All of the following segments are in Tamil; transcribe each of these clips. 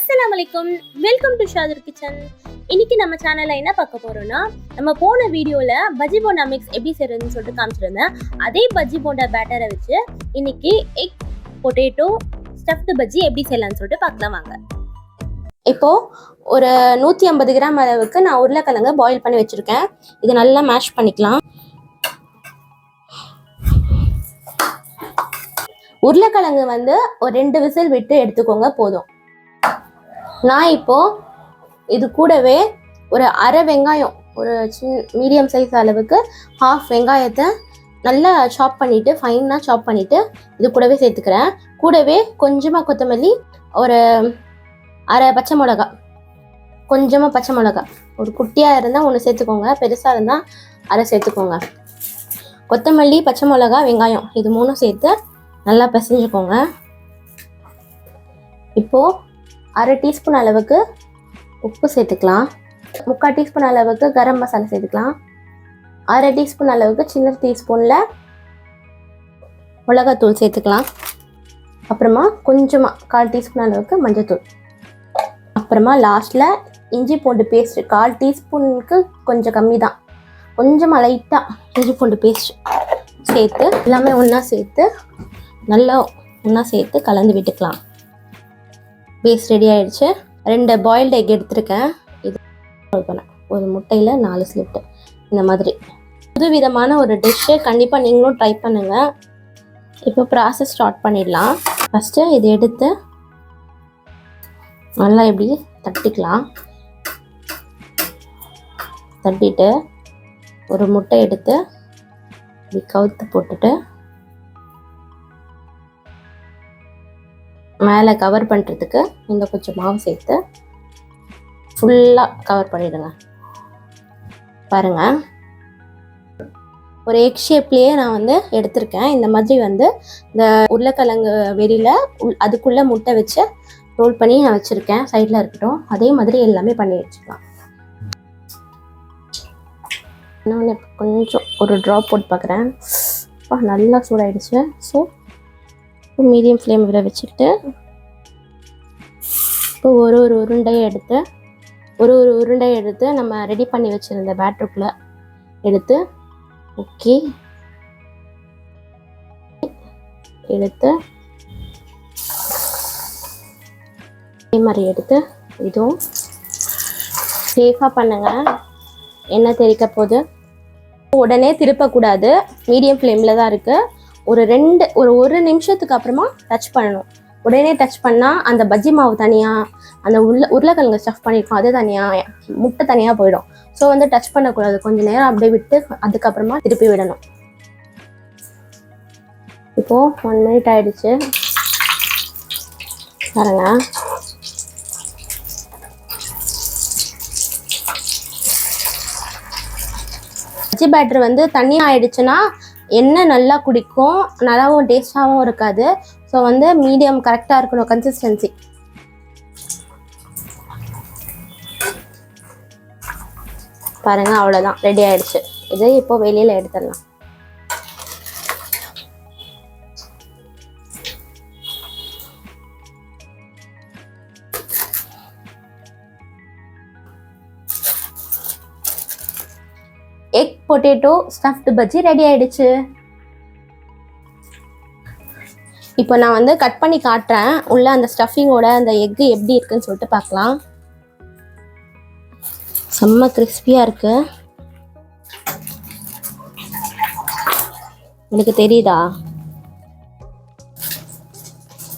அஸ்ஸலாமு அலைக்கும், வெல்கம் டு ஷாதுர் கிச்சன். இன்னைக்கு நம்ம சேனல்ல என்ன பார்க்க போறோம்னா, நம்ம போன வீடியோல பஜ்ஜி போண்டா மிக்ஸ் எப்படி செய்யறதுன்னு சொல்லிட்டு காமிச்சிருந்தேன். அதே பஜ்ஜி போண்டா பேட்டரை வச்சு இன்னைக்கு எக் பொட்டேட்டோ ஸ்டஃப்டு பஜ்ஜி எப்படி செய்யலாம்னு சொல்லிட்டு பார்க்கலாம் வாங்க. இப்போ ஒரு 150 கிராம் அளவுக்கு நான் உருளைக்கிழங்கு பாயில் பண்ணி வச்சிருக்கேன். இது நல்லா மேஷ் பண்ணிக்கலாம். உருளைக்கிழங்கு ஒரு 2 விசில் விட்டு எடுத்துக்கோங்க போதும். நான் இப்போ இது கூடவே ஒரு அரை வெங்காயம், ஒரு மீடியம் சைஸ் அளவுக்கு ஹாஃப் வெங்காயத்தை நல்லா சாப் பண்ணிட்டு ஃபைனாக சாப் பண்ணிட்டு இது கூடவே சேர்த்துக்கிறேன். கூடவே கொஞ்சமாக கொத்தமல்லி, ஒரு அரை பச்சை மிளகா, கொஞ்சமாக பச்சை மிளகா, ஒரு குட்டியாக இருந்தால் ஒன்று சேர்த்துக்கோங்க, பெருசாக இருந்தால் அரை சேர்த்துக்கோங்க. கொத்தமல்லி, பச்சை மிளகா, வெங்காயம் இது 3 சேர்த்து நல்லா பிசைஞ்சுக்கோங்க. இப்போது அரை டீஸ்பூன் அளவுக்கு உப்பு சேர்த்துக்கலாம். 3/4 டீஸ்பூன் அளவுக்கு கரம் மசாலா சேர்த்துக்கலாம். அரை டீஸ்பூன் அளவுக்கு சின்ன டீஸ்பூனில் மிளகாத்தூள் சேர்த்துக்கலாம். அப்புறமா கொஞ்சமாக 1/4 டீஸ்பூன் அளவுக்கு மஞ்சள்தூள். அப்புறமா லாஸ்ட்டில் இஞ்சி பூண்டு பேஸ்ட் 1/4 டீஸ்பூனுக்கு கொஞ்சம் கம்மி தான், கொஞ்சமாக லைட்டாக இஞ்சி பூண்டு பேஸ்ட் சேர்த்து எல்லாமே ஒன்றா சேர்த்து நல்லா ஒன்றா சேர்த்து கலந்து விட்டுக்கலாம். பேஸ்ட் ரெடி ஆகிடுச்சு. 2 பாயில்டு எக் எடுத்துருக்கேன். இது ஒரு முட்டையில் 4 ஸ்லிப்ட்டு. இந்த மாதிரி புது விதமான ஒரு டிஷ்ஷு கண்டிப்பாக நீங்களும் ட்ரை பண்ணுங்கள். இப்போ ப்ராசஸ் ஸ்டார்ட் பண்ணிடலாம். ஃபஸ்ட்டு இது எடுத்து நல்லா இப்படி தட்டிக்கலாம். தட்டிட்டு ஒரு முட்டை எடுத்து இப்படி கவுத்து போட்டுட்டு மேலே கவர் பண்ணுறதுக்கு இந்த கொஞ்சம் மாவு சேர்த்து ஃபுல்லாக கவர் பண்ணிவிடுங்க. பாருங்கள், ஒரு எக் ஷேப்லேயே நான் எடுத்திருக்கேன். இந்த மாதிரி இந்த உருளைக்கிழங்கு வெளியில் அதுக்குள்ளே முட்டை வச்சு ரோல் பண்ணி நான் வச்சுருக்கேன். சைடில் இருக்கட்டும். அதே மாதிரி எல்லாமே பண்ணி வச்சுக்கலாம். இன்னொன்று கொஞ்சம் ஒரு ட்ராப் போட்டு பார்க்குறேன். நல்லா சூடாயிடுச்சு. ஸோ மீடியம் ஃப்ளேமில் வச்சுக்கிட்டு இப்போ ஒரு உருண்டையை எடுத்து நம்ம ரெடி பண்ணி வச்சுருந்த பேட்டருக்குள்ளே எடுத்து இதே மாதிரி எடுத்து இதுவும் சேஃபாக பண்ணுங்கள். எண்ணெய் தெறிக்க போது உடனே திருப்பக்கூடாது, மீடியம் ஃப்ளேமில் தான் இருக்குது. ஒரு நிமிஷத்துக்கு அப்புறமா டச் பண்ணணும். உடனே டச் பண்ணால் அந்த பஜ்ஜி மாவு தனியாக, அந்த உருளைக்கிழங்கு ஸ்டஃப் பண்ணியிருக்கோம் அது தனியாக, முட்டை தனியாக போயிடும். ஸோ டச் பண்ணக்கூடாது. கொஞ்சம் நேரம் அப்படியே விட்டு அதுக்கப்புறமா திருப்பி விடணும். இப்போது 1 மினிட் ஆகிடுச்சு. பாருங்க, பஜ்ஜி பேட்டர் தண்ணியாக ஆயிடுச்சுன்னா எண்ணெய் நல்லா குடிக்கும், நல்லாவும் டேஸ்டாகவும் இருக்காது. ஸோ மீடியம் கரெக்டாக இருக்கணும் கன்சிஸ்டன்சி. பாருங்கள், அவ்வளோதான், ரெடி ஆகிடுச்சு. இது இப்போ வெளியில் எடுத்துடலாம். Egg potato stuffed bajji ready ஆயிடுச்சு. இப்போ நான் கட் பண்ணி காட்டுறேன். உள்ள அந்த ஸ்டஃபிங்கோட அந்த எக்கு எப்படி இருக்குன்னு சொல்லிட்டு பார்க்கலாம். செம்ம கிறிஸ்பியாக இருக்கு. எனக்கு தெரியுதா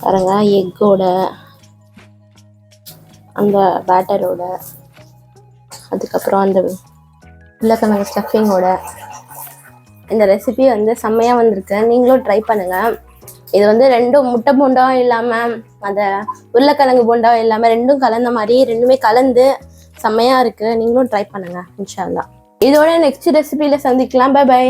பாருங்க, எக்கோட அந்த பேட்டரோட, அதுக்கப்புறம் அந்த உருளைக்கிழங்கு ஸ்டஃபிங்கோட இந்த ரெசிபி செம்மையாக வந்திருக்கு. நீங்களும் ட்ரை பண்ணுங்கள். இது 2 முட்டை போண்டாவும் இல்லாமல் அந்த உருளைக்கிழங்கு போண்டாவும் இல்லாமல் 2ம் கலந்த மாதிரி, 2மே கலந்து செம்மையாக இருக்குது. நீங்களும் ட்ரை பண்ணுங்கள் இன்ஷா அல்லாஹ். இதோட நெக்ஸ்ட் ரெசிபியில் சந்திக்கலாம். Bye by.